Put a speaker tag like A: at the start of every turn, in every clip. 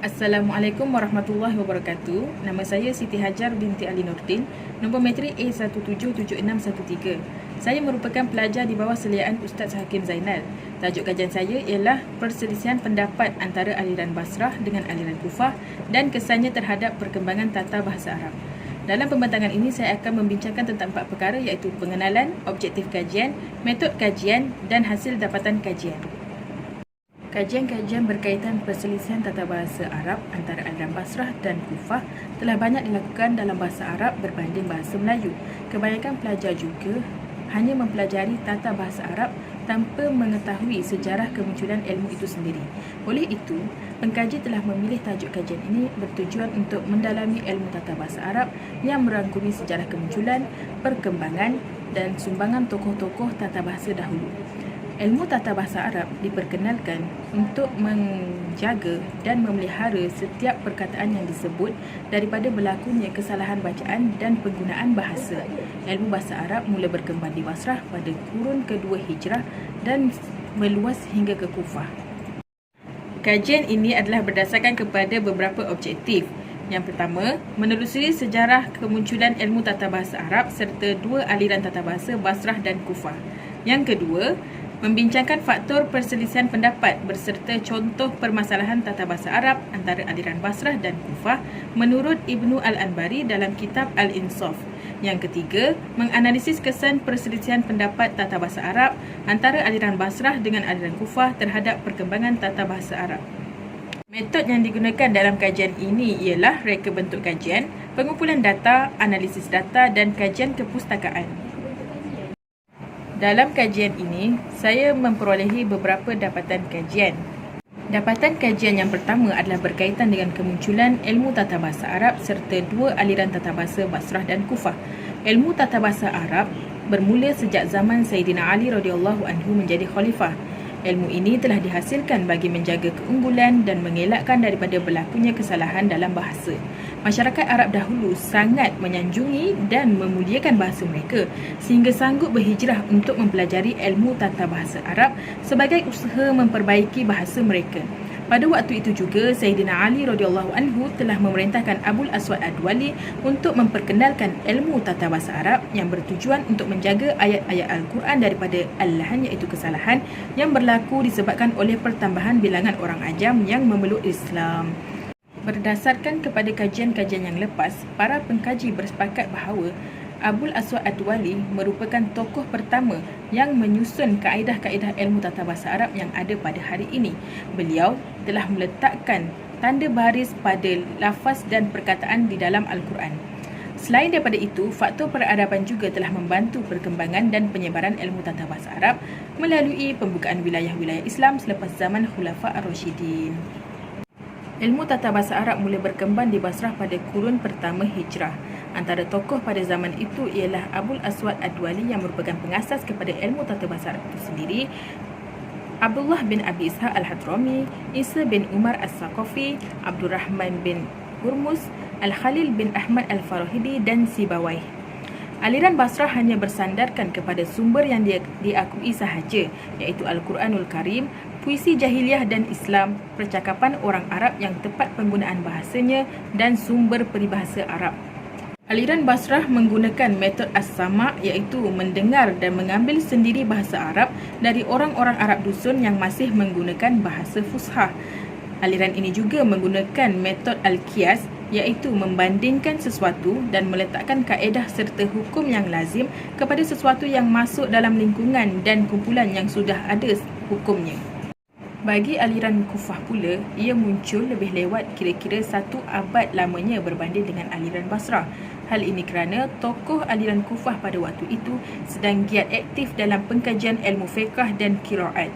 A: Assalamualaikum warahmatullahi wabarakatuh. Nama saya Siti Hajar binti Ali Nordin, nombor matrik A177613. Saya merupakan pelajar di bawah seliaan Ustaz Hakim Zainal. Tajuk kajian saya ialah perselisihan pendapat antara aliran Basrah dengan aliran Kufah dan kesannya terhadap perkembangan tata bahasa Arab. Dalam pembentangan ini, saya akan membincangkan tentang 4 perkara iaitu pengenalan, objektif kajian, metod kajian dan hasil dapatan kajian. Kajian-kajian berkaitan perselisihan tata bahasa Arab antara aliran Basrah dan Kufah telah banyak dilakukan dalam bahasa Arab berbanding bahasa Melayu. Kebanyakan pelajar juga hanya mempelajari tata bahasa Arab tanpa mengetahui sejarah kemunculan ilmu itu sendiri. Oleh itu, pengkaji telah memilih tajuk kajian ini bertujuan untuk mendalami ilmu tata bahasa Arab yang merangkumi sejarah kemunculan, perkembangan dan sumbangan tokoh-tokoh tata bahasa dahulu. Ilmu tata bahasa Arab diperkenalkan untuk menjaga dan memelihara setiap perkataan yang disebut daripada berlakunya kesalahan bacaan dan penggunaan bahasa. Ilmu bahasa Arab mula berkembang di Basrah pada kurun kedua Hijrah dan meluas hingga ke Kufah. Kajian ini adalah berdasarkan kepada beberapa objektif. Yang pertama, menelusuri sejarah kemunculan ilmu tata bahasa Arab serta dua aliran tata bahasa Basrah dan Kufah. Yang kedua, membincangkan faktor perselisihan pendapat berserta contoh permasalahan tata bahasa Arab antara aliran Basrah dan Kufah menurut Ibnu Al-Anbari dalam kitab Al-Insaf. Yang ketiga, menganalisis kesan perselisihan pendapat tata bahasa Arab antara aliran Basrah dengan aliran Kufah terhadap perkembangan tata bahasa Arab. Metod yang digunakan dalam kajian ini ialah reka bentuk kajian, pengumpulan data, analisis data dan kajian kepustakaan. Dalam kajian ini, saya memperolehi beberapa dapatan kajian. Dapatan kajian yang pertama adalah berkaitan dengan kemunculan ilmu tata bahasa Arab serta dua aliran tata bahasa Basrah dan Kufah. Ilmu tata bahasa Arab bermula sejak zaman Sayyidina Ali radhiyallahu anhu menjadi khalifah. Ilmu ini telah dihasilkan bagi menjaga keunggulan dan mengelakkan daripada berlakunya kesalahan dalam bahasa. Masyarakat Arab dahulu sangat menyanjungi dan memuliakan bahasa mereka sehingga sanggup berhijrah untuk mempelajari ilmu tata bahasa Arab sebagai usaha memperbaiki bahasa mereka. Pada waktu itu juga, Sayyidina Ali radhiyallahu anhu telah memerintahkan Abul Aswad Ad-Duali untuk memperkenalkan ilmu tata bahasa Arab yang bertujuan untuk menjaga ayat-ayat Al-Quran daripada allahan iaitu kesalahan yang berlaku disebabkan oleh pertambahan bilangan orang ajam yang memeluk Islam. Berdasarkan kepada kajian-kajian yang lepas, para pengkaji bersepakat bahawa Abul Aswad Ad-Duali merupakan tokoh pertama yang menyusun kaedah-kaedah ilmu tata bahasa Arab yang ada pada hari ini. Beliau telah meletakkan tanda baris pada lafaz dan perkataan di dalam Al-Quran. Selain daripada itu, faktor peradaban juga telah membantu perkembangan dan penyebaran ilmu tata bahasa Arab melalui pembukaan wilayah-wilayah Islam selepas zaman Khulafa' Ar-Rasyidin. Ilmu tata bahasa Arab mula berkembang di Basrah pada kurun pertama Hijrah. Antara tokoh pada zaman itu ialah Abul Aswad Ad-Duali yang merupakan pengasas kepada ilmu tata bahasa Arab itu sendiri, Abdullah bin Abi Ishaq Al-Hadrami, Isa bin Umar As-Saqafi, Abdul Rahman bin Hurmuz, Al-Khalil bin Ahmad Al-Farahidi dan Sibawayh. Aliran Basrah hanya bersandarkan kepada sumber yang diakui sahaja, iaitu Al-Quranul Karim, puisi jahiliah dan Islam, percakapan orang Arab yang tepat penggunaan bahasanya dan sumber peribahasa Arab. Aliran Basrah menggunakan metod as-sama' iaitu mendengar dan mengambil sendiri bahasa Arab dari orang-orang Arab dusun yang masih menggunakan bahasa Fushah. Aliran ini juga menggunakan metod al-qiyas iaitu membandingkan sesuatu dan meletakkan kaedah serta hukum yang lazim kepada sesuatu yang masuk dalam lingkungan dan kumpulan yang sudah ada hukumnya. Bagi aliran Kufah pula, ia muncul lebih lewat kira-kira 1 abad lamanya berbanding dengan aliran Basrah. Hal ini kerana tokoh aliran Kufah pada waktu itu sedang giat aktif dalam pengkajian ilmu fiqh dan qiraat.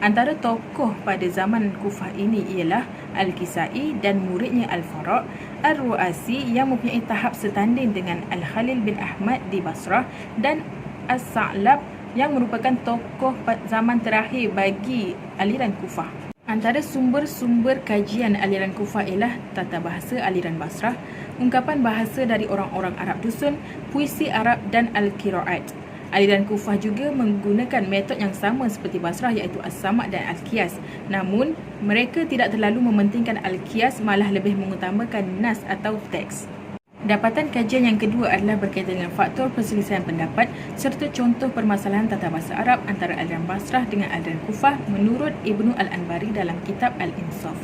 A: Antara tokoh pada zaman Kufah ini ialah Al-Kisai dan muridnya Al-Fara' Ar-Ru'asi yang mempunyai tahap setanding dengan Al-Khalil bin Ahmad di Basrah dan As-Sa'lab yang merupakan tokoh zaman terakhir bagi aliran Kufah. Antara sumber-sumber kajian aliran Kufah ialah tata bahasa aliran Basrah, ungkapan bahasa dari orang-orang Arab dusun, puisi Arab dan al-qiraat. Aliran Kufah juga menggunakan metod yang sama seperti Basrah iaitu As-Samak dan Al-Qiyas. Namun, mereka tidak terlalu mementingkan Al-Qiyas, malah lebih mengutamakan Nas atau teks. Dapatan kajian yang kedua adalah berkaitan dengan faktor perselisihan pendapat serta contoh permasalahan tata bahasa Arab antara aliran Basrah dengan aliran Kufah menurut Ibnu Al-Anbari dalam kitab Al-Insaf.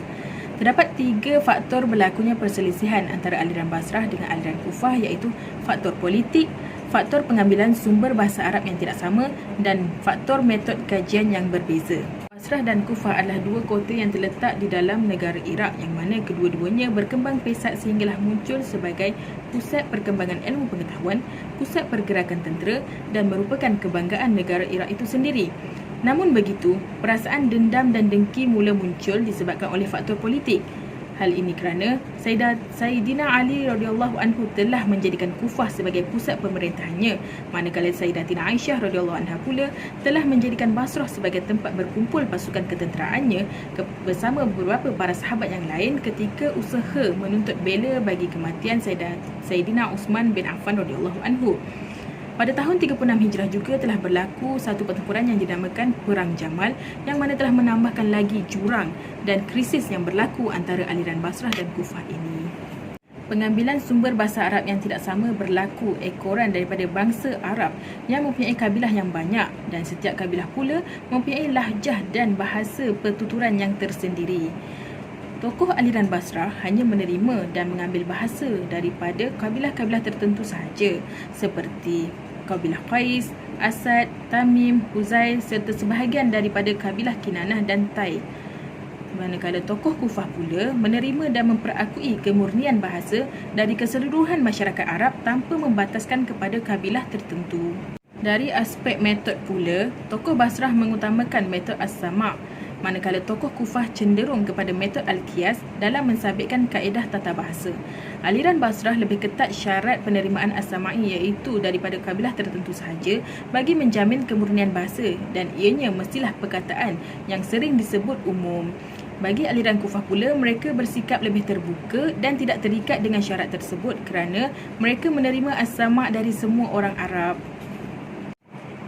A: Terdapat 3 faktor berlakunya perselisihan antara aliran Basrah dengan aliran Kufah iaitu faktor politik, faktor pengambilan sumber bahasa Arab yang tidak sama dan faktor metod kajian yang berbeza. Basrah dan Kufah adalah 2 kota yang terletak di dalam negara Iraq yang mana kedua-duanya berkembang pesat sehinggalah muncul sebagai pusat perkembangan ilmu pengetahuan, pusat pergerakan tentera dan merupakan kebanggaan negara Iraq itu sendiri. Namun begitu, perasaan dendam dan dengki mula muncul disebabkan oleh faktor politik. Hal ini kerana Sayyidina Ali radhiyallahu anhu telah menjadikan Kufah sebagai pusat pemerintahannya, manakala Sayyidatina Aisyah radhiyallahu anha pula telah menjadikan Basrah sebagai tempat berkumpul pasukan ketenteraannya bersama beberapa para sahabat yang lain ketika usaha menuntut bela bagi kematian Sayyidina Uthman bin Affan radhiyallahu anhu. Pada tahun 36 Hijrah juga telah berlaku satu pertempuran yang dinamakan Perang Jamal yang mana telah menambahkan lagi jurang dan krisis yang berlaku antara aliran Basrah dan Kufah ini. Pengambilan sumber bahasa Arab yang tidak sama berlaku ekoran daripada bangsa Arab yang mempunyai kabilah yang banyak dan setiap kabilah pula mempunyai lahjah dan bahasa pertuturan yang tersendiri. Tokoh aliran Basrah hanya menerima dan mengambil bahasa daripada kabilah-kabilah tertentu sahaja seperti kabilah Qais, Asad, Tamim, Huzail serta sebahagian daripada kabilah Kinanah dan Tai. Manakala tokoh Kufah pula menerima dan memperakui kemurnian bahasa dari keseluruhan masyarakat Arab tanpa membataskan kepada kabilah tertentu. Dari aspek metod pula, tokoh Basrah mengutamakan metod As-Samak, manakala tokoh Kufah cenderung kepada metod Al-Qiyas dalam mensabitkan kaedah tata bahasa. Aliran Basrah lebih ketat syarat penerimaan As-Sama'i iaitu daripada kabilah tertentu sahaja bagi menjamin kemurnian bahasa dan ianya mestilah perkataan yang sering disebut umum. Bagi aliran Kufah pula, mereka bersikap lebih terbuka dan tidak terikat dengan syarat tersebut kerana mereka menerima As-Sama' dari semua orang Arab.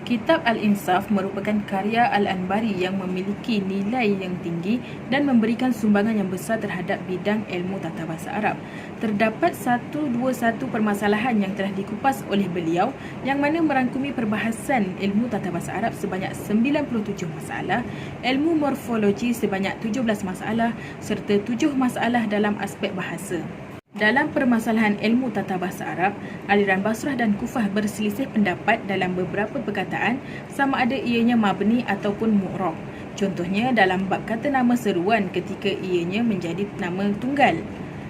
A: Kitab Al-Insaf merupakan karya Al-Anbari yang memiliki nilai yang tinggi dan memberikan sumbangan yang besar terhadap bidang ilmu tata bahasa Arab. Terdapat 121 permasalahan yang telah dikupas oleh beliau yang mana merangkumi perbahasan ilmu tata bahasa Arab sebanyak 97 masalah, ilmu morfologi sebanyak 17 masalah serta 7 masalah dalam aspek bahasa. Dalam permasalahan ilmu tata bahasa Arab, aliran Basrah dan Kufah berselisih pendapat dalam beberapa perkataan sama ada ianya mabni ataupun mu'rab. Contohnya dalam bab kata nama seruan ketika ianya menjadi nama tunggal.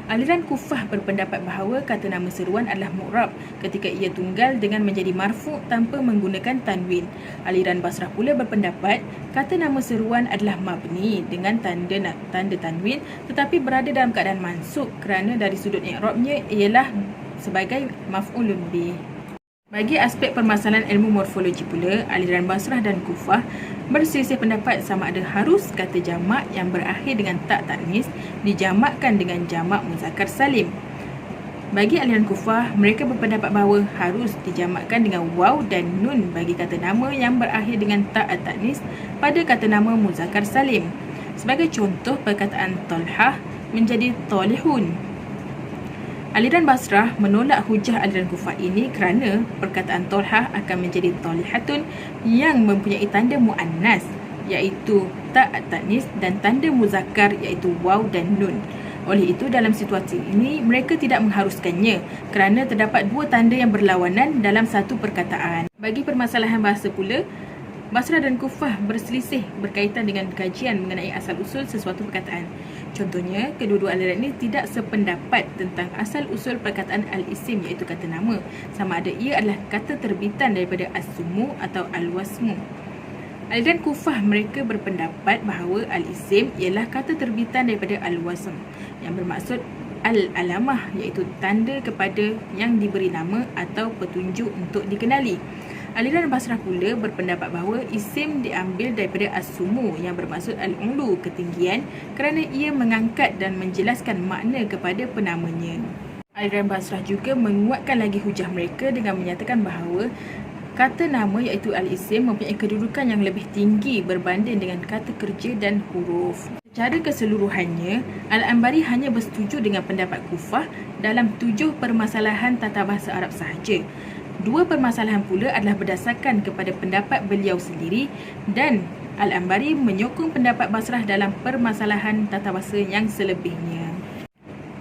A: Aliran Kufah berpendapat bahawa kata nama seruan adalah mu'rab ketika ia tunggal dengan menjadi marfu' tanpa menggunakan tanwin. Aliran Basrah pula berpendapat kata nama seruan adalah mabni dengan tanda tanwin tetapi berada dalam keadaan mansub kerana dari sudut i'rabnya ialah sebagai maf'ulun bih. Bagi aspek permasalahan ilmu morfologi pula, aliran Basrah dan Kufah berselisih pendapat sama ada harus kata jamak yang berakhir dengan tak taknis dijamakkan dengan jamak muzakkar salim. Bagi aliran Kufah, mereka berpendapat bahawa harus dijamakkan dengan waw dan nun bagi kata nama yang berakhir dengan tak taknis pada kata nama muzakkar salim. Sebagai contoh, perkataan Talhah menjadi Talihun. Aliran Basrah menolak hujah aliran Kufah ini kerana perkataan Talhah akan menjadi Talihatun yang mempunyai tanda muannas iaitu tak taknis dan tanda muzakkar iaitu waw dan nun. Oleh itu dalam situasi ini mereka tidak mengharuskannya kerana terdapat dua tanda yang berlawanan dalam satu perkataan. Bagi permasalahan bahasa pula, Basrah dan Kufah berselisih berkaitan dengan kajian mengenai asal-usul sesuatu perkataan. Contohnya, kedua-dua aliran ini tidak sependapat tentang asal-usul perkataan al-isim iaitu kata nama, sama ada ia adalah kata terbitan daripada as-sumu atau al-wasmu. Aliran Kufah mereka berpendapat bahawa al-isim ialah kata terbitan daripada al-wasm yang bermaksud al-alamah iaitu tanda kepada yang diberi nama atau petunjuk untuk dikenali. Aliran Basrah pula berpendapat bahawa isim diambil daripada as-sumu yang bermaksud al-ulu, ketinggian, kerana ia mengangkat dan menjelaskan makna kepada penamanya. Aliran Basrah juga menguatkan lagi hujah mereka dengan menyatakan bahawa Kata nama iaitu al-isim mempunyai kedudukan yang lebih tinggi berbanding dengan kata kerja dan huruf. Secara keseluruhannya, Al-Anbari hanya bersetuju dengan pendapat Kufah dalam 7 permasalahan tata bahasa Arab sahaja. 2 permasalahan pula adalah berdasarkan kepada pendapat beliau sendiri dan Al-Anbari menyokong pendapat Basrah dalam permasalahan tata bahasa yang selebihnya.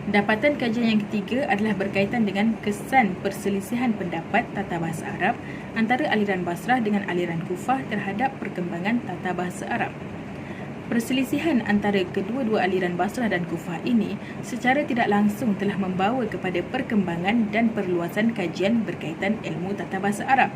A: Dapatan kajian yang ketiga adalah berkaitan dengan kesan perselisihan pendapat tata bahasa Arab antara aliran Basrah dengan aliran Kufah terhadap perkembangan tata bahasa Arab. Perselisihan antara kedua-dua aliran Basrah dan Kufah ini secara tidak langsung telah membawa kepada perkembangan dan perluasan kajian berkaitan ilmu tata bahasa Arab.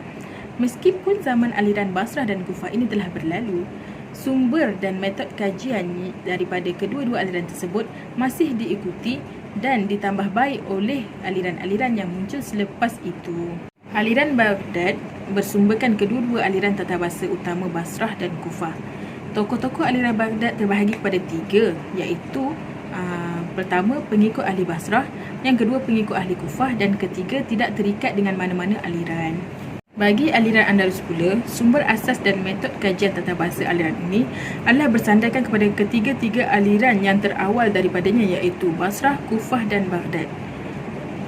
A: Meskipun zaman aliran Basrah dan Kufah ini telah berlalu, sumber dan metod kajian daripada kedua-dua aliran tersebut masih diikuti dan ditambah baik oleh aliran-aliran yang muncul selepas itu. Aliran Baghdad bersumberkan kedua-dua aliran tata bahasa utama Basrah dan Kufah. Tokoh-tokoh aliran Baghdad terbahagi kepada 3, iaitu pertama pengikut ahli Basrah, yang kedua pengikut ahli Kufah dan ketiga tidak terikat dengan mana-mana aliran. Bagi aliran Andalus pula, sumber asas dan metod kajian tata bahasa aliran ini adalah bersandarkan kepada ketiga-tiga aliran yang terawal daripadanya iaitu Basrah, Kufah dan Baghdad.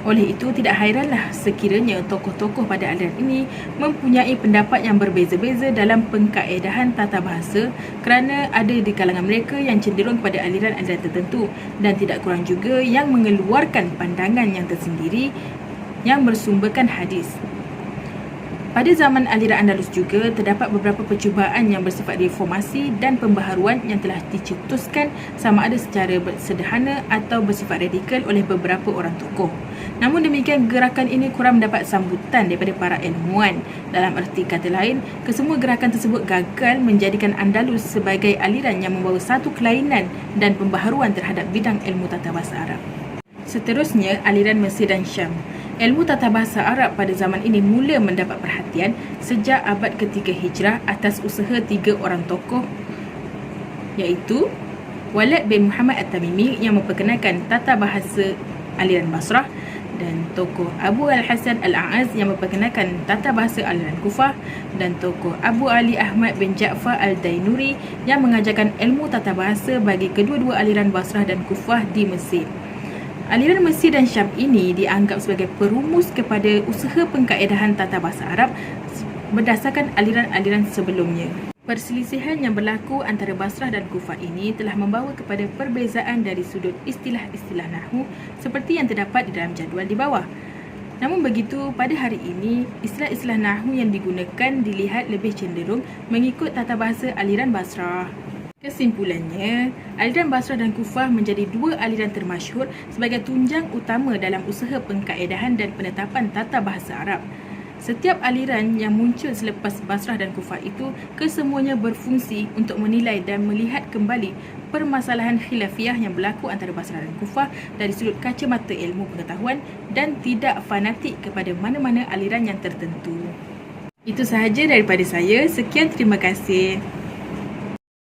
A: Oleh itu, tidak hairanlah sekiranya tokoh-tokoh pada aliran ini mempunyai pendapat yang berbeza-beza dalam pengkaedahan tata bahasa kerana ada di kalangan mereka yang cenderung kepada aliran-aliran tertentu dan tidak kurang juga yang mengeluarkan pandangan yang tersendiri yang bersumberkan hadis. Pada zaman aliran Andalus juga, terdapat beberapa percubaan yang bersifat reformasi dan pembaharuan yang telah dicetuskan sama ada secara sederhana atau bersifat radikal oleh beberapa orang tokoh. Namun demikian, gerakan ini kurang mendapat sambutan daripada para ilmuwan. Dalam erti kata lain, kesemua gerakan tersebut gagal menjadikan Andalus sebagai aliran yang membawa satu kelainan dan pembaharuan terhadap bidang ilmu tata bahasa Arab. Seterusnya, aliran Mesir dan Syam. Ilmu tata bahasa Arab pada zaman ini mula mendapat perhatian sejak abad ketiga Hijrah atas usaha 3 orang tokoh iaitu Walid bin Muhammad At-Tamimi yang memperkenalkan tata bahasa aliran Basrah dan tokoh Abu Al-Hasan Al-A'az yang memperkenalkan tata bahasa aliran Kufah dan tokoh Abu Ali Ahmad bin Ja'far Al-Dainuri yang mengajarkan ilmu tata bahasa bagi kedua-dua aliran Basrah dan Kufah di Mesir. Aliran Mesir dan Syam ini dianggap sebagai perumus kepada usaha pengkaedahan tata bahasa Arab berdasarkan aliran-aliran sebelumnya. Perselisihan yang berlaku antara Basrah dan Kufah ini telah membawa kepada perbezaan dari sudut istilah-istilah nahwu seperti yang terdapat di dalam jadual di bawah. Namun begitu, pada hari ini, istilah-istilah nahwu yang digunakan dilihat lebih cenderung mengikut tata bahasa aliran Basrah. Kesimpulannya, aliran Basrah dan Kufah menjadi 2 aliran termasyhur sebagai tunjang utama dalam usaha pengkaedahan dan penetapan tata bahasa Arab. Setiap aliran yang muncul selepas Basrah dan Kufah itu kesemuanya berfungsi untuk menilai dan melihat kembali permasalahan khilafiyah yang berlaku antara Basrah dan Kufah dari sudut kacamata ilmu pengetahuan dan tidak fanatik kepada mana-mana aliran yang tertentu. Itu sahaja daripada saya. Sekian, terima kasih.